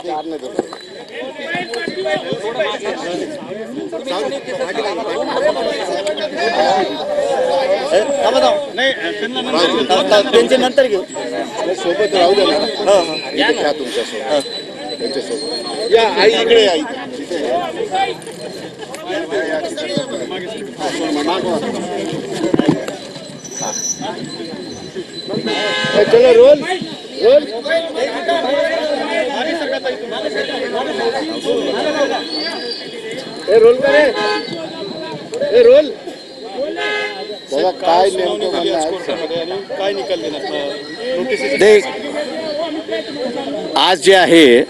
त्यांच्या नंतर घेऊ सोबत राहू द्या ना तुमच्या सोबत त्यांच्यासोबत या आई इकडे आई चलो रोल रोल रोल करे रोल बघा काय नेमकं काय निकाल देख आज जे आहे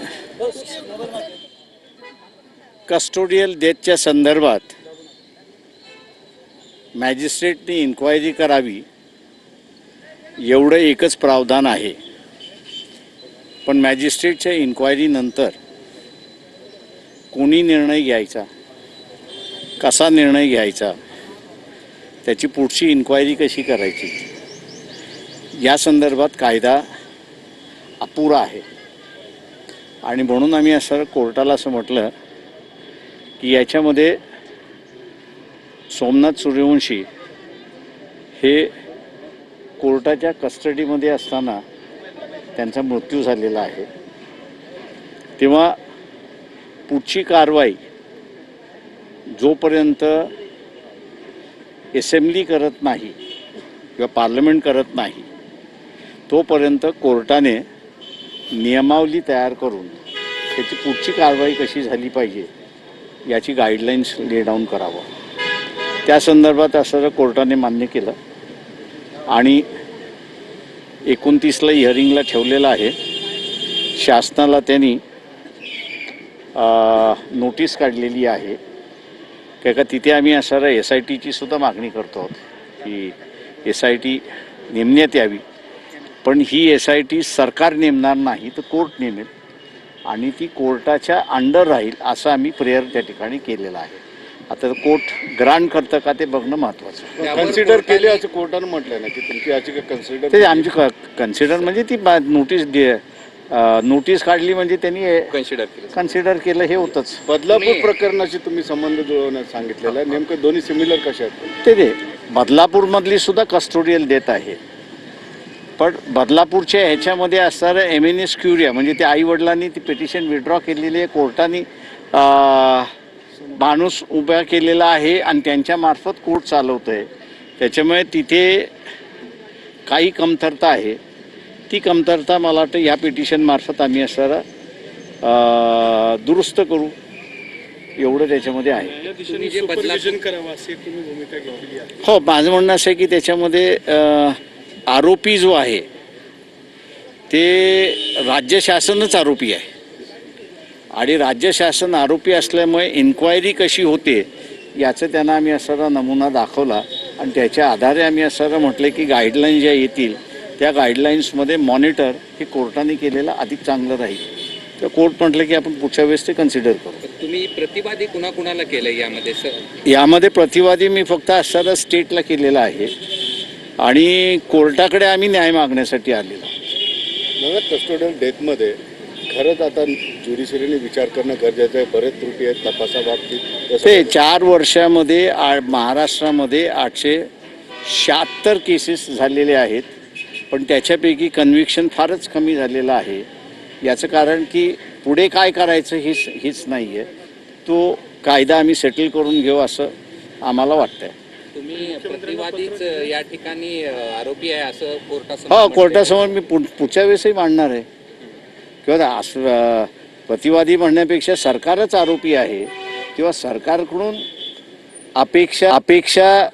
कस्टोडियल डेथच्या संदर्भात मॅजिस्ट्रेटने इन्क्वायरी करावी एवढं एकच प्रावधान आहे. पण मॅजिस्ट्रेटच्या इन्क्वायरीनंतर कोणी निर्णय घ्यायचा, कसा निर्णय घ्यायचा, त्याची पुढची इन्क्वायरी कशी करायची, या संदर्भात कायदा अपुरा आहे. आणि म्हणून आम्ही असं कोर्टाला असं म्हटलं की याच्यामध्ये सोमनाथ सूर्यवंशी हे कोर्टाच्या कस्टडीमध्ये असताना त्यांचा मृत्यू झालेला आहे. तेव्हा पुढची कारवाई जोपर्यंत असेंब्ली करत नाही किंवा पार्लमेंट करत नाही तोपर्यंत कोर्टाने नियमावली तयार करून त्याची पुढची कारवाई कशी झाली पाहिजे याची गाईडलाईन्स ले डाऊन करावं. त्या संदर्भात असं कोर्टाने मान्य केलं आणि 29ला हिअरिंगला ठेवलेलं आहे. शासनाला त्यांनी नोटीस काढलेली आहे का तिथे आम्ही असं SITची सुद्धा मागणी करतो की SIT नेमण्यात यावी. पण ही SIT सरकार नेमणार नाही तर कोर्ट नेमेल आणि ती कोर्टाच्या अंडर राहील असं आम्ही प्रेयर त्या ठिकाणी केलेलं आहे. आता कोर्ट ग्रांट करतं का ते बघणं महत्त्वाचं. कन्सिडर केले असं कोर्टानं म्हटलं ना की तुमची याची कन्सिडर ते आमची कन्सिडर म्हणजे ती नोटीस काढली म्हणजे त्यांनी कन्सिडर केलं हे होतंच. बदलापूर प्रकरणाशी तुम्ही संबंध जुळवण्यास सांगितलेला आहे. नेमकं दोन्ही सिमिलर कशा आहेत ते बदलापूरमधली सुद्धा कस्टोडियल डेथ आहे. पण बदलापूरच्या ह्याच्यामध्ये असणारं एमिनिस क्युरिया म्हणजे त्या आईवडिलांनी ती पिटिशन विड्रॉ केलेली आहे. कोर्टाने माणूस उभा केलेला आहे आणि त्यांच्यामार्फत कोर्ट चालवतं आहे. त्याच्यामुळे तिथे काही कमतरता आहे. ती कमतरता मला वाटतं या पिटिशनमार्फत आम्ही असणारा दुरुस्त करू एवढं त्याच्यामध्ये आहे. हो, माझं म्हणणं असं आहे की त्याच्यामध्ये आरोपी जो आहे ते राज्य शासनच आरोपी आहे आणि राज्य शासन आरोपी असल्यामुळे इन्क्वायरी कशी होते याचं त्यांना आम्ही असा नमुना दाखवला आणि त्याच्या आधारे आम्ही असं म्हटलं की गाईडलाईन ज्या येतील त्या गाईडलाईन्समध्ये मॉनिटर हे कोर्टाने केलेलं अधिक चांगलं राहील. तर कोर्ट म्हटलं की आपण पुढच्या वेळेस ते कन्सिडर करू. तुम्ही प्रतिवादी कुणाकुणाला केलं यामध्ये सर? यामध्ये प्रतिवादी मी फक्त असणारा स्टेटला केलेला आहे आणि कोर्टाकडे आम्ही न्याय मागण्यासाठी आलेलो. मग कस्टोडियल डेथमध्ये खरंच आता ज्युडिशरीने विचार करणं गरजेचं आहे. बरेच त्रुटी आहेत तपासाबाबतीत. ते 4 वर्षामध्ये महाराष्ट्रामध्ये 876 केसेस झालेले आहेत. पण त्याच्यापैकी कन्व्हिक्शन फारच कमी झालेलं आहे. याचं कारण की पुढे काय करायचं हीच नाही आहे. तो कायदा आम्ही सेटल करून घेऊ असं आम्हाला वाटतंय. तुम्ही प्रतिवादीच या ठिकाणी आरोपी आहे असं कोर्टासमोर? हो, कोर्टासमोर मी पुढच्या वेळेसही मांडणार आहे. किंवा प्रतिवादी म्हणण्यापेक्षा सरकारच आरोपी आहे किंवा सरकारकडून अपेक्षा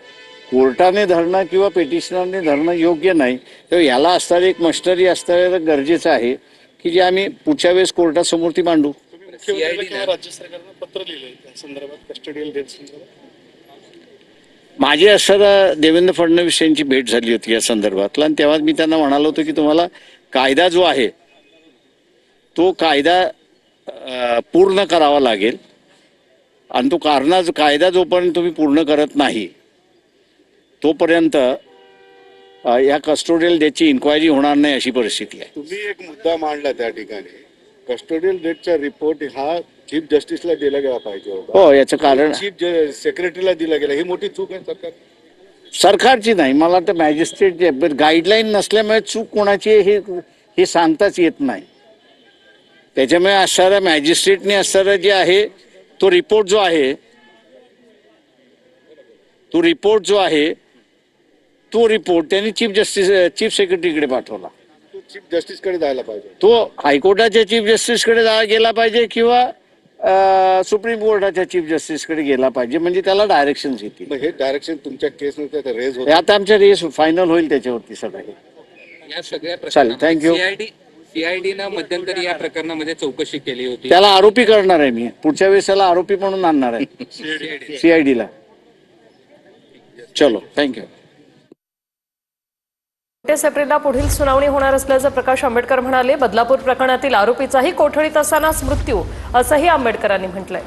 कोर्टाने धरणं किंवा पेटिशनरने धरणं योग्य नाही. तेव्हा याला असणारी एक मशिनरी असणं गरजेचं आहे की जे आम्ही पुढच्या वेळेस कोर्टासमोर ती मांडू. राज्य सरकारनं पत्र लिहिलंय त्या संदर्भात कस्टोडियल डेथ संदर्भात. माझी असं देवेंद्र फडणवीस यांची भेट झाली होती या संदर्भातला आणि तेव्हा मी त्यांना म्हणालो होतो की तुम्हाला कायदा जो आहे तो कायदा पूर्ण करावा लागेल आणि तो कायदा जोपर्यंत तुम्ही पूर्ण करत नाही तोपर्यंत या कस्टोडियल डेथची इन्क्वायरी होणार नाही अशी परिस्थिती आहे. तुम्ही एक मुद्दा मांडला त्या ठिकाणी कस्टोडियल डेथचा रिपोर्ट हा चीफ जस्टिसला दिला गेला पाहिजे होता. हो, याचं कारण चीफ सेक्रेटरीला दिला गेला, ही मोठी चूक आहे सरकार. सरकारची नाही, मला वाटतं मॅजिस्ट्रेट गाईडलाईन नसल्यामुळे चूक कोणाची आहे हे सांगताच येत नाही. त्याच्यामुळे असणारा मॅजिस्ट्रेटने असणारा जे आहे तो रिपोर्ट जो आहे तो रिपोर्ट त्यांनी चीफ सेक्रेटरीकडे पाठवला. तो चीफ जस्टिसकडे जायला पाहिजे. तो हायकोर्टाच्या चीफ जस्टिसकडे गेला पाहिजे किंवा सुप्रीम कोर्टाच्या चीफ जस्टिसकडे गेला पाहिजे, म्हणजे त्याला डायरेक्शन येतील. मग हे डायरेक्शन तुमच्या केसनुसार रेज हे होते. आता आमच्या रेस फायनल होईल त्याच्यावरती सगळं हे. या सगळ्या चालेल, thank you. सीआयडीनं मध्यंतरी या प्रकरणामध्ये चौकशी केली होती. त्याला आरोपी करणार आहे मी, पुढच्या वेळेस त्याला आरोपी म्हणून आणणार आहे सीआयडीला. चलो, थँक्यू. 28 एप्रिलला पुढील सुनावणी होणार असल्याचं प्रकाश आंबेडकर म्हणाले. बदलापूर प्रकरणातील आरोपीचाही कोठडीत असतानाच मृत्यू असंही आंबेडकरांनी म्हटलंय.